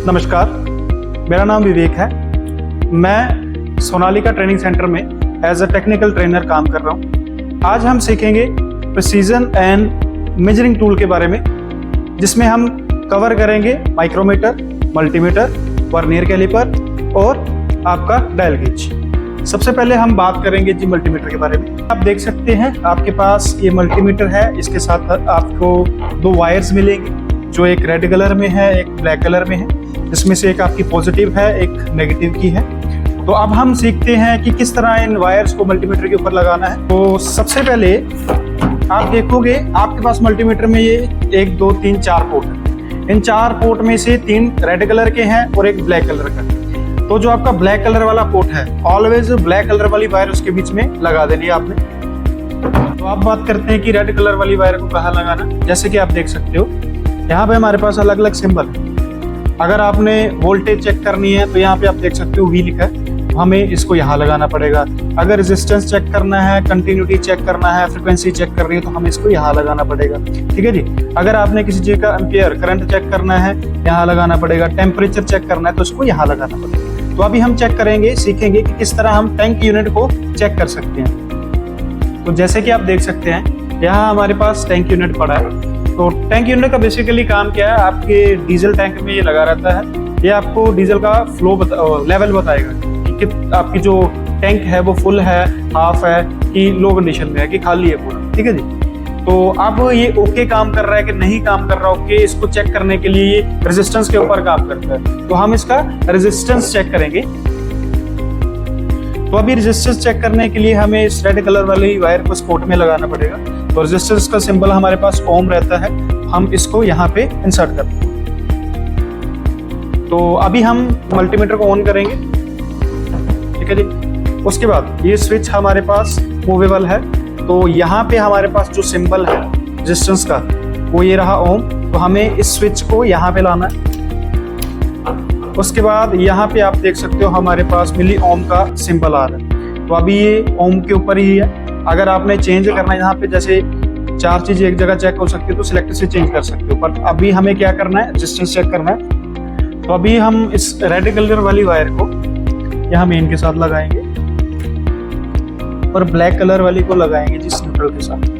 नमस्कार, मेरा नाम विवेक है। मैं सोनालिका ट्रेनिंग सेंटर में एज अ टेक्निकल ट्रेनर काम कर रहा हूँ। आज हम सीखेंगे प्रिसीजन एंड मेजरिंग टूल के बारे में, जिसमें हम कवर करेंगे माइक्रोमीटर, मल्टीमीटर, वर्नियर कैलिपर और आपका डायल गेज। सबसे पहले हम बात करेंगे जी मल्टीमीटर के बारे में। आप देख सकते हैं आपके पास ये मल्टीमीटर है, इसके साथ आपको दो वायर्स मिलेंगे, जो एक रेड कलर में है, एक ब्लैक कलर में है। इसमें से एक आपकी पॉजिटिव है, एक नेगेटिव की है। तो अब हम सीखते हैं कि किस तरह इन वायर्स को मल्टीमीटर के ऊपर लगाना है। तो सबसे पहले आप देखोगे आपके पास मल्टीमीटर में ये 1 2 3 4 पोर्ट है। इन 4 पोर्ट में से 3 रेड कलर के हैं और एक ब्लैक कलर का। तो जो आपका ब्लैक कलर वाला पोर्ट है, ऑलवेज ब्लैक कलर वाली वायर उसके बीच में लगा देनी है आपने। तो आप बात करते हैं कि रेड कलर वाली वायर को कहाँ लगाना। जैसे कि आप देख सकते हो यहाँ पे हमारे पास अलग अलग सिंबल है। अगर आपने वोल्टेज चेक करनी है तो यहाँ पे आप देख सकते हो V लिखा है, तो हमें इसको यहाँ लगाना पड़ेगा। अगर रेजिस्टेंस चेक करना है, कंटिन्यूटी चेक करना है, फ्रिक्वेंसी चेक करनी है, तो हमें इसको यहाँ लगाना पड़ेगा। ठीक है जी। अगर आपने किसी चीज का एम्पियर करंट चेक करना है, यहाँ लगाना पड़ेगा। टेम्परेचर चेक करना है तो इसको यहाँ लगाना पड़ेगा। तो अभी हम चेक करेंगे, सीखेंगे कि किस तरह हम टैंक यूनिट को चेक कर सकते हैं। तो जैसे कि आप देख सकते हैं यहाँ हमारे पास टैंक यूनिट पड़ा है। तो टैंक यूनिट का बेसिकली काम क्या है, आपके डीजल टैंक में ये लगा रहता है। ये आपको डीजल का लेवल बताएगा कि आपकी जो टैंक है वो फुल है, हाफ है कि लो कंडीशन में है कि खाली है पूरा। ठीक है जी। तो अब ये ओके काम कर रहा है कि नहीं काम कर रहा ओके, इसको चेक करने के लिए ये रेजिस्टेंस के ऊपर काम करता है। तो हम इसका रेजिस्टेंस चेक करेंगे। तो अभी रेजिस्टेंस चेक करने के लिए हमें इस रेड कलर वाली वायर को स्पॉट में लगाना पड़ेगा। तो रेजिस्टेंस का सिंबल हमारे पास ओम रहता है, हम इसको यहाँ पे इंसर्ट करते हैं। तो अभी हम मल्टीमीटर को ऑन करेंगे। ठीक है जी। उसके बाद ये स्विच हमारे पास मूवेबल है। तो यहाँ पे हमारे पास जो सिंबल है रेजिस्टेंस का वो ये रहा ओम। तो हमें इस स्विच को यहाँ पे लाना है। उसके बाद यहाँ पे आप देख सकते हो हमारे पास मिली ओम का सिंबल आ रहा है। तो अभी ये ओम के ऊपर ही है। अगर आपने चेंज करना है, यहाँ पे जैसे 4 चीजें एक जगह चेक हो सकती है तो सिलेक्ट से चेंज कर सकते हो। पर अभी हमें क्या करना है, रेजिस्टेंस चेक करना है। तो अभी हम इस रेड कलर वाली वायर को यहाँ मेन के साथ लगाएंगे और ब्लैक कलर वाली को लगाएंगे जिस न्यूट्रल के साथ।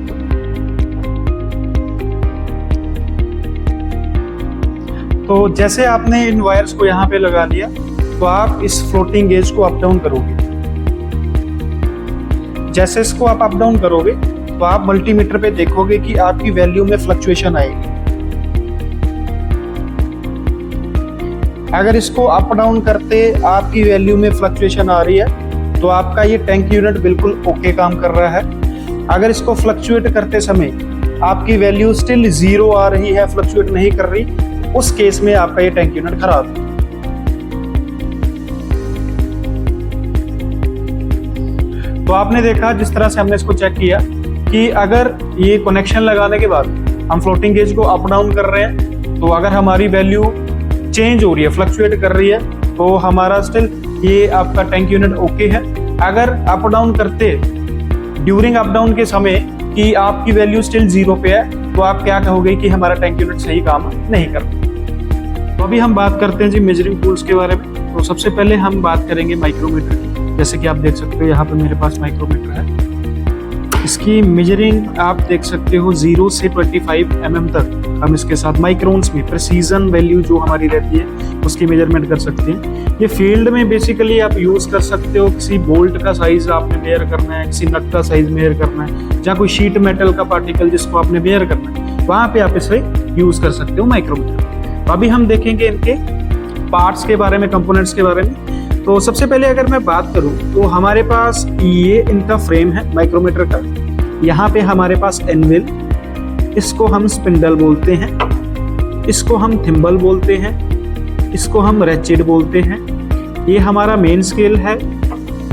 तो जैसे आपने इन वायर्स को यहाँ पे लगा लिया, तो आप इस फ्लोटिंग गेज को अप डाउन करोगे। जैसे इसको आप अप डाउन करोगे तो आप मल्टीमीटर पे देखोगे कि आपकी वैल्यू में फ्लक्चुएशन आएगी। अगर इसको अप डाउन करते आपकी वैल्यू में फ्लक्चुएशन आ रही है तो आपका ये टैंक यूनिट बिल्कुल ओके काम कर रहा है। अगर इसको फ्लक्चुएट करते समय आपकी वैल्यू स्टिल 0 आ रही है, फ्लक्चुएट नहीं कर रही, उस केस में आपका ये टैंक यूनिट खराब है। तो आपने देखा जिस तरह से हमने इसको चेक किया कि अगर ये कनेक्शन लगाने के बाद हम फ्लोटिंग गेज को अप डाउन कर रहे हैं, तो अगर हमारी वैल्यू चेंज हो रही है, फ्लक्चुएट कर रही है, तो हमारा स्टिल ये आपका टैंक यूनिट ओके है। अगर अप डाउन करते ड्यूरिंग अप डाउन के समय कि आपकी वैल्यू स्टिल 0 पे है, तो आप क्या कहोगे कि हमारा टैंक यूनिट सही काम नहीं करता। तो अभी हम बात करते हैं जी मेजरिंग टूल्स के बारे में। तो सबसे पहले हम बात करेंगे माइक्रोमीटर की। जैसे कि आप देख सकते हो यहाँ पे मेरे पास माइक्रोमीटर है। इसकी मेजरिंग आप देख सकते हो 0 से 25 mm तक हम इसके साथ माइक्रोन्स में प्रिसीजन वैल्यू जो हमारी रहती है उसकी मेजरमेंट कर सकते हैं। ये फील्ड में बेसिकली आप यूज कर सकते हो। किसी बोल्ट का साइज आपने मेजर करना है, किसी नट का साइज मेजर करना है, या कोई शीट मेटल का पार्टिकल जिसको आपने मेजर करना है, वहां पे आप इसे यूज कर सकते हो माइक्रोमीटर। तो अभी हम देखेंगे इनके पार्ट्स के बारे में, कंपोनेंट्स के बारे में। तो सबसे पहले अगर मैं बात करूं तो हमारे पास ये इनका फ्रेम है माइक्रोमीटर का। यहाँ पे हमारे पास एनविल, इसको हम स्पिंडल बोलते हैं, इसको हम थिम्बल बोलते हैं, इसको हम रेचेट बोलते हैं। ये हमारा मेन स्केल है,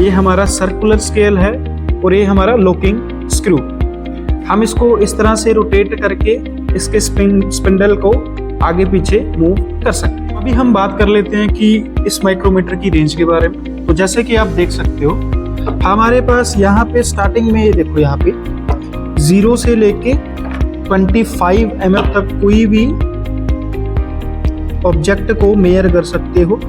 ये हमारा सर्कुलर स्केल है और ये हमारा लॉकिंग स्क्रू। हम इसको इस तरह से रोटेट करके इसके स्पिंडल को आगे पीछे मूव कर सकते हैं। अभी हम बात कर लेते हैं कि इस माइक्रोमीटर की रेंज के बारे में। तो जैसे कि आप देख सकते हो हमारे पास यहाँ पे स्टार्टिंग में ये देखो, यहाँ पे 0 से लेके 25 mm तक कोई भी ऑब्जेक्ट को मेयर कर सकते हो।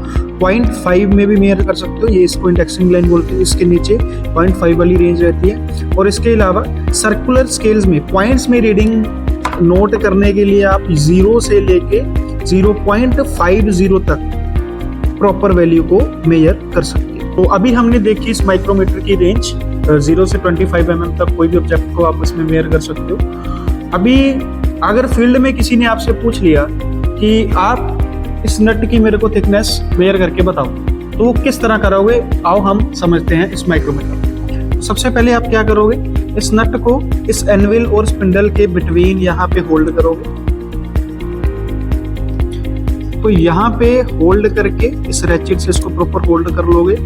0.5 में भी मेयर कर सकते हो, ये इसको इंडेक्सिंग लाइन बोलते हैं। इसके नीचे 0.5 वाली रेंज रहती है। और इसके अलावा सर्कुलर स्केल्स में पॉइंट्स में रीडिंग नोट करने के लिए आप 0 से लेके 0.50 तक प्रॉपर वैल्यू को मेयर कर सकते हैं। तो अभी हमने देखी इस माइक्रोमीटर की रेंज 0 से 25 mm तक कोई भी ऑब्जेक्ट को आप इसमें मेयर कर सकते हो। अभी अगर फील्ड में किसी ने आपसे पूछ लिया कि आप इस नट की मेरे को थिकनेस मेयर करके बताओ, तो किस तरह करोगे, आओ हम समझते हैं इस माइक्रोमीटर। सबसे पहले आप क्या करोगे, इस नट को इस एनविल और स्पिंडल के बिटवीन यहाँ पे होल्ड करोगे। तो यहाँ पे होल्ड करके इस रैचेट से इसको प्रॉपर होल्ड कर लोगे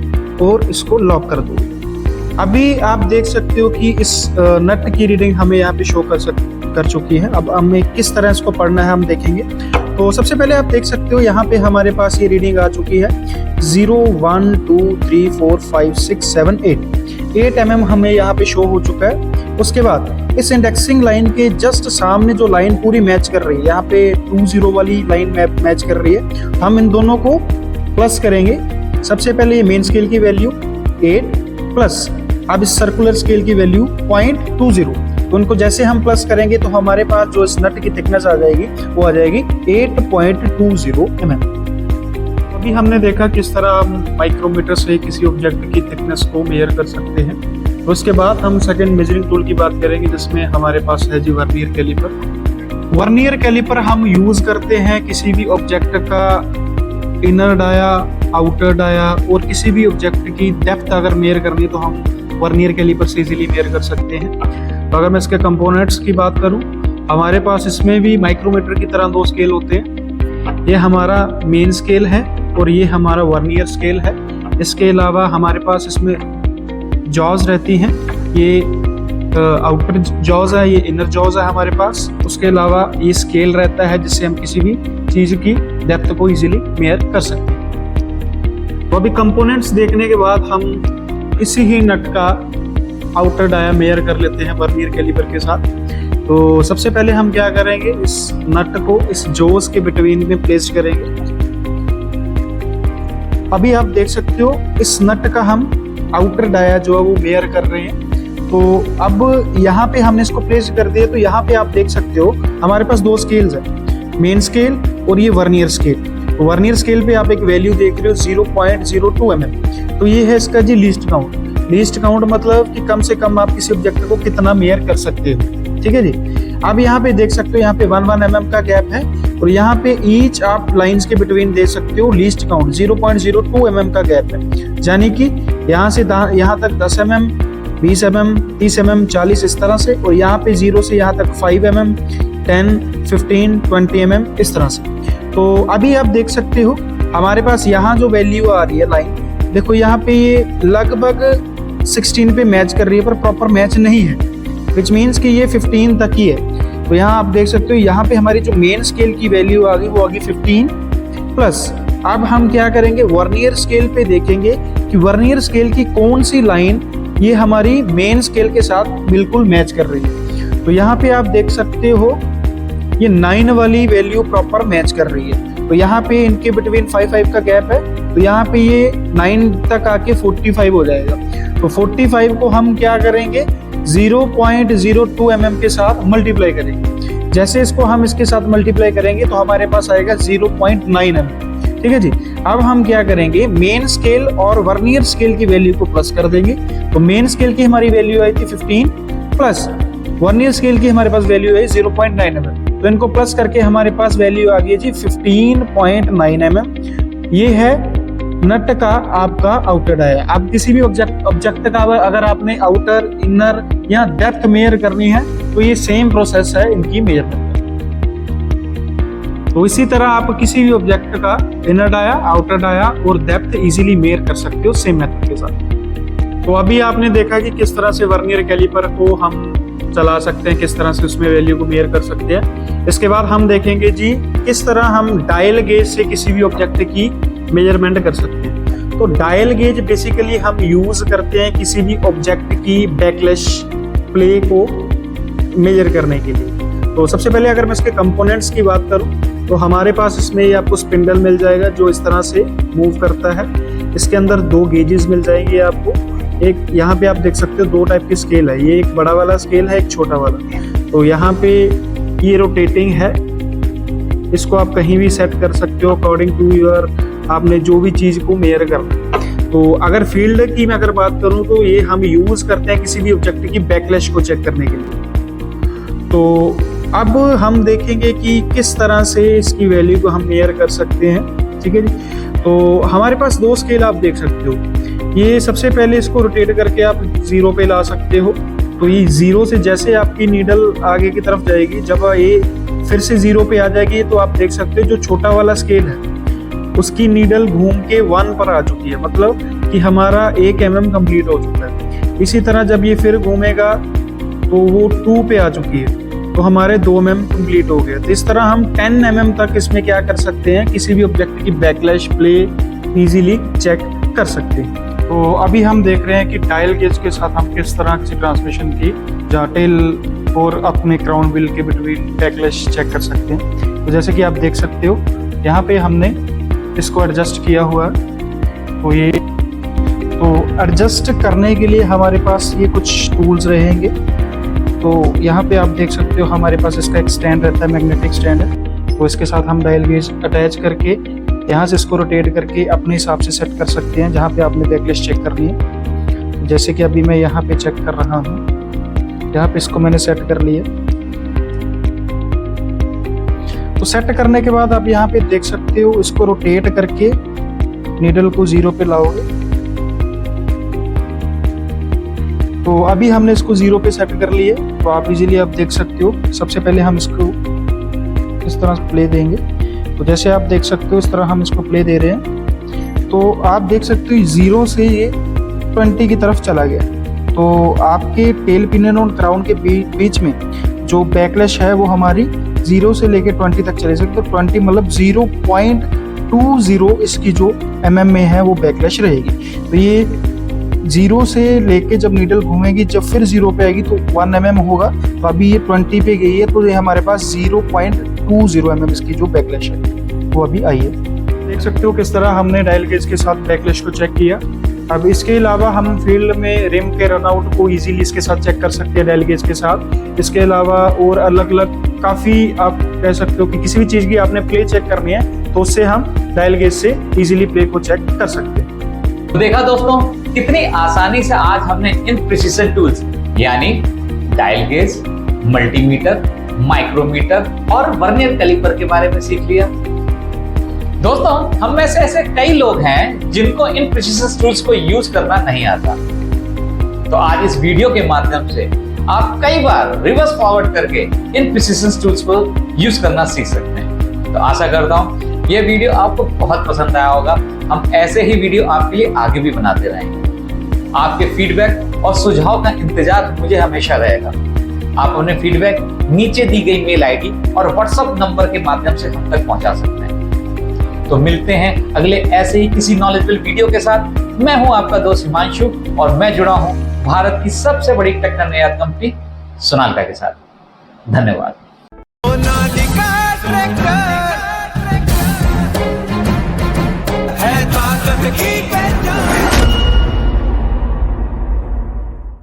और इसको लॉक कर दोगे। अभी आप देख सकते हो कि इस नट की रीडिंग हमें यहाँ पे शो कर चुकी है। अब हमें किस तरह इसको पढ़ना है हम देखेंगे। तो सबसे पहले आप देख सकते हो यहाँ पे हमारे पास ये रीडिंग आ चुकी है 0, 1, 2, 3, 4, 5, 6, 7, 8 mm हमें यहाँ पे शो हो चुका है। उसके बाद इस इंडेक्सिंग लाइन के जस्ट सामने जो लाइन पूरी मैच कर रही है, यहाँ पे 20 वाली लाइन मैच कर रही है, हम इन दोनों को प्लस करेंगे। सबसे पहले ये मेन स्केल की वैल्यू 8 प्लस अब इस सर्कुलर स्केल की वैल्यू 0.20। तो उनको जैसे हम प्लस करेंगे तो हमारे पास जो इस नट की थिकनेस आ जाएगी वो आ जाएगी 8.20 mm। अभी हमने देखा किस तरह हम माइक्रोमीटर से किसी ऑब्जेक्ट की थिकनेस को मेजर कर सकते हैं। तो उसके बाद हम सेकंड मेजरिंग टूल की बात करेंगे, जिसमें हमारे पास है जी वर्नियर कैलिपर। वर्नियर कैलिपर हम यूज करते हैं किसी भी ऑब्जेक्ट का इनर डाया, आउटर डाया और किसी भी ऑब्जेक्ट की डेप्थ अगर मेजर करनी है तो हम वर्नियर कैलिपर से इजीली मेजर कर सकते हैं। तो अगर मैं इसके कंपोनेंट्स की बात करूं, हमारे पास इसमें भी माइक्रोमीटर की तरह 2 स्केल होते हैं। ये हमारा मेन स्केल है और ये हमारा वर्नियर स्केल है। इसके अलावा हमारे पास इसमें जॉज रहती हैं, ये आउटर जॉज है, ये इनर जॉज है हमारे पास। उसके अलावा ये स्केल रहता है जिससे हम किसी भी चीज़ की डेप्थ को इजीली मेजर कर सकते हैं। तो अभी कंपोनेंट्स देखने के बाद हम इसी ही नट का आउटर डाया मेजर कर लेते हैं वर्नियर कैलिपर के साथ। तो सबसे पहले हम क्या करेंगे, इस नट को इस जॉज के बिटवीन में प्लेस करेंगे। अभी आप देख सकते हो इस नट का हम आउटर डाया जो है वो मेजर कर रहे हैं। तो अब यहाँ पे हमने इसको प्लेस कर दिया। तो यहाँ पे आप देख सकते हो हमारे पास 2 स्केल्स हैं, मेन स्केल और ये वर्नियर स्केल। तो वर्नियर स्केल पे आप एक वैल्यू देख रहे हो 0.02 mm। तो ये है इसका जी लीस्ट काउंट। लीस्ट काउंट मतलब कि कम से कम आप किसी ऑब्जेक्ट को कितना मेजर कर सकते हो, ठीक है जी। अब यहाँ पे देख सकते हो यहाँ पे 1 mm का गैप है और यहाँ पे ईच आप लाइंस के बिटवीन दे सकते हो लीस्ट काउंट 0.02 mm का गैप है। यानी कि यहाँ से यहाँ तक 10 mm, 20 mm, 30 mm, 40 इस तरह से, और यहाँ पे 0 से यहाँ तक 5 mm, 10, 15, 20 mm इस तरह से। तो अभी आप देख सकते हो हमारे पास यहाँ जो वैल्यू आ रही है लाइन, देखो यहाँ पे ये लगभग 16 पे मैच कर रही है पर प्रॉपर मैच नहीं है, विच मीन्स कि ये 15 तक ही है। तो यहाँ आप देख सकते हो यहाँ पे हमारी जो मेन स्केल की वैल्यू आ गई वो आ गई 15 प्लस। अब हम क्या करेंगे, वर्नियर स्केल पे देखेंगे कि वर्नियर स्केल की कौन सी लाइन ये हमारी मेन स्केल के साथ बिल्कुल मैच कर रही है। तो यहाँ पे आप देख सकते हो ये 9 वाली वैल्यू प्रॉपर मैच कर रही है। तो यहाँ पे इनके बिटवीन 5 का गैप है, तो यहाँ पे ये 9 तक आके 45 हो जाएगा। तो 45 को हम क्या करेंगे 0.02 mm के साथ मल्टीप्लाई करेंगे। जैसे इसको हम इसके साथ मल्टीप्लाई करेंगे तो हमारे पास आएगा 0.9 mm, ठीक है जी। अब हम क्या करेंगे, मेन स्केल और वर्नियर स्केल की वैल्यू को प्लस कर देंगे। तो मेन स्केल की हमारी वैल्यू आई थी 15 प्लस वर्नियर स्केल की हमारे पास वैल्यू है 0.9 mm। तो इनको प्लस करके हमारे पास वैल्यू आ गई जी 15.9 mm। ये है नट का आपका आउटर डाया। आप किसी भी ऑब्जेक्ट का अगर आपने आउटर, इनर या डेप्थ मेजर करनी है तो ये सेम प्रोसेस है इनकी मेजरमेंट। तो इसी तरह आप किसी भी ऑब्जेक्ट का इनर डाया, आउटर डाया और डेप्थ इजीली मेजर कर सकते हो सेम मेथड के साथ। तो अभी आपने देखा कि किस तरह से वर्नियर कैलिपर को हम चला सकते हैं, किस तरह से उसमें वैल्यू को मेजर कर सकते हैं। इसके बाद हम देखेंगे जी किस तरह हम डायल गेज से किसी भी ऑब्जेक्ट की मेजरमेंट कर सकते हैं। तो डायल गेज बेसिकली हम यूज करते हैं किसी भी ऑब्जेक्ट की बैकलैश प्ले को मेजर करने के लिए। तो सबसे पहले अगर मैं इसके कंपोनेंट्स की बात करूं तो हमारे पास इसमें ये आपको स्पिंडल मिल जाएगा जो इस तरह से मूव करता है। इसके अंदर 2 गेजेस मिल जाएंगे आपको। एक यहाँ पे आप देख सकते हो 2 टाइप की स्केल है, ये एक बड़ा वाला स्केल है, एक छोटा वाला। तो यहाँ पे ये रोटेटिंग है, इसको आप कहीं भी सेट कर सकते हो अकॉर्डिंग टू योर, आपने जो भी चीज़ को मेयर करना। तो अगर फील्ड की मैं अगर बात करूं तो ये हम यूज़ करते हैं किसी भी ऑब्जेक्ट की बैकलैश को चेक करने के लिए। तो अब हम देखेंगे कि किस तरह से इसकी वैल्यू को हम मेयर कर सकते हैं। ठीक है जी। तो हमारे पास 2 स्केल आप देख सकते हो। ये सबसे पहले इसको रोटेट करके आप 0 पे ला सकते हो। तो ये 0 से जैसे आपकी नीडल आगे की तरफ जाएगी, जब ये फिर से 0 पे आ जाएगी तो आप देख सकते हो जो छोटा वाला स्केल है उसकी नीडल घूम के 1 पर आ चुकी है, मतलब कि हमारा 1 mm कंप्लीट हो चुका है। इसी तरह जब ये फिर घूमेगा तो वो 2 पे आ चुकी है, तो हमारे 2 mm कंप्लीट हो गए। तो इस तरह हम 10 mm तक इसमें क्या कर सकते हैं, किसी भी ऑब्जेक्ट की बैकलैश प्ले इजीली चेक कर सकते हैं। तो अभी हम देख रहे हैं कि डायल गेज के साथ हम किस तरह की ट्रांसमिशन की जहाँ टेल और अपने क्राउन व्हील के बिटवीन बैकलैश चेक कर सकते हैं। तो जैसे कि आप देख सकते हो यहाँ पे हमने इसको एडजस्ट किया हुआ है। तो ये एडजस्ट करने के लिए हमारे पास ये कुछ टूल्स रहेंगे। तो यहाँ पे आप देख सकते हो हमारे पास इसका एक स्टैंड रहता है, मैग्नेटिक स्टैंड है। तो इसके साथ हम डायल गेज अटैच करके यहाँ से इसको रोटेट करके अपने हिसाब से सेट कर सकते हैं जहाँ पे आपने बैकलैश चेक करनी है। जैसे कि अभी मैं यहाँ पे चेक कर रहा हूँ, यहाँ पे इसको मैंने सेट कर लिया। तो सेट करने के बाद आप यहाँ पे देख सकते हो इसको रोटेट करके नीडल को 0 पे लाओगे। तो अभी हमने इसको 0 पे सेट कर लिए। तो आप इजीली आप देख सकते हो, सबसे पहले हम इसको इस तरह प्ले देंगे। तो जैसे आप देख सकते हो इस तरह हम इसको प्ले दे रहे हैं। तो आप देख सकते हो 0 से ये 20 की तरफ चला गया। तो आपके टेल पिनियन और क्राउन के बीच में जो बैकलैश है वो हमारी 0 से लेके 20 तक चले सकते। तो 20 मतलब 0.20 इसकी जो mm में है वो बैकलैश रहेगी। तो ये 0 से लेके जब नीडल घूमेगी, जब फिर 0 पे आएगी तो 1 mm होगा। तो अभी ये 20 पे गई है, तो ये हमारे पास 0.20 mm इसकी जो बैकलैश है वो अभी आई है। देख सकते हो किस तरह हमने डायल गेज के साथ बैकलैश को चेक किया। अब इसके अलावा हम फील्ड में रिम के रनआउट को इजीली इसके साथ चेक कर सकते हैं डायल गेज के साथ। इसके अलावा और अलग अलग काफ़ी आप कह सकते हो कि किसी भी चीज़ की आपने प्ले चेक करनी है तो उससे हम डायल गेज से इजीली प्ले को चेक कर सकते हैं। तो देखा दोस्तों, कितनी आसानी से आज हमने इन प्रिसीजन टूल्स यानी डायल गेज, मल्टीमीटर, माइक्रोमीटर और वर्नियर कैलिपर के बारे में सीख लिया। दोस्तों, हम में से ऐसे कई लोग हैं जिनको इन प्रिसीजन टूल्स को यूज करना नहीं आता। तो आज इस वीडियो के माध्यम से आप कई बार रिवर्स फॉरवर्ड करके इन प्रिसीजन टूल्स को यूज करना सीख सकते हैं। तो आशा करता हूं ये वीडियो आपको बहुत पसंद आया होगा। हम ऐसे ही वीडियो आपके लिए आगे भी बनाते रहेंगे। आपके फीडबैक और सुझाव का इंतजार मुझे हमेशा रहेगा। आप अपने फीडबैक नीचे दी गई मेल आईडी और व्हाट्सएप नंबर के माध्यम से हम तक पहुंचा सकते हैं। तो मिलते हैं अगले ऐसे ही किसी नॉलेजेबल वीडियो के साथ। मैं हूं आपका दोस्त हिमांशु और मैं जुड़ा हूं भारत की सबसे बड़ी टेक्निकल निर्यात कंपनी सोनालिका के साथ। धन्यवाद। सोनालिका ट्रैक्टर है ताकत की